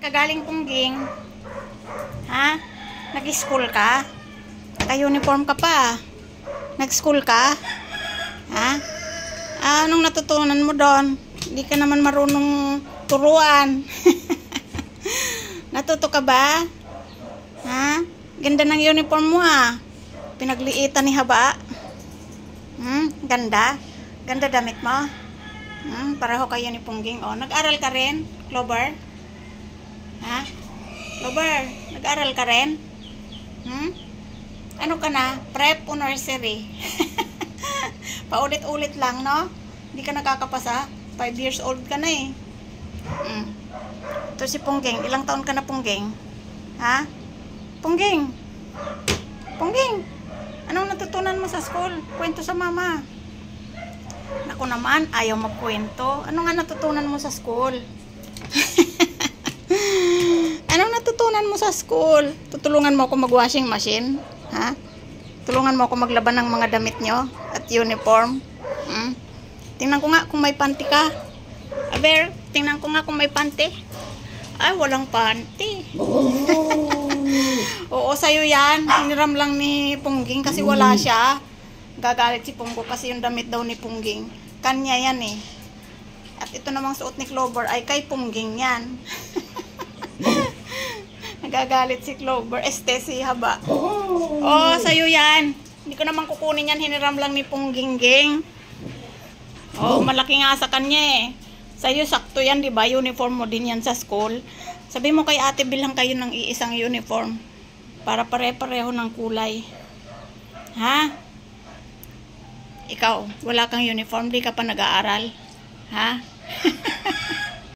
Kagaling Pungging. Ha? Nag-school ka? Naka-uniform ka pa. Nag-school ka? Ha? Anong natutunan mo doon? Hindi ka naman marunong turuan. Natuto ka ba? Ha? Ganda ng uniform mo ah. Pinagliitan ni Haba. Ganda. Ganda damit mo. Pareho kayo ni Pungging. Oh, nag-aral ka rin, Clover? Ha? Clover, nag-aral ka rin? Ano ka na? Prep o nursery? Paulit-ulit lang, no? Hindi ka nakakapasa. 5 years old ka na eh. Ito si Pungging. Ilang taon ka na, Pungging? Ha? Pungging? Pungging? Anong natutunan mo sa school? Kwento sa mama. Naku naman, ayaw magkwento. Ano nga natutunan mo sa school? Anong natutunan mo sa school? Tutulungan mo ako mag-washing machine? Ha? Tulungan mo ako maglaban ng mga damit nyo at uniform? Tingnan ko nga kung may panty ka. Aber, tingnan ko nga kung may panty. Ay, walang panty. Oo, sa'yo yan. Hiniram lang ni Pungging kasi wala siya. Gagalit si Punggo kasi yung damit daw ni Pungging. Kanya yan eh. At ito namang suot ni Clover ay kay Pungging yan. Nagagalit si Clover. Si Haba. Oh, sa'yo yan. Hindi ko naman kukunin yan. Hiniram lang ni Pungging. Oh, malaki nga sa kanya eh. Sa'yo sakto yan, di ba? Uniform mo din yan sa school. Sabi mo kay ate, bilang kayo ng iisang uniform. Para pare-pareho ng kulay. Ha? Ikaw, wala kang uniform, di ka pa nag-aaral. Ha?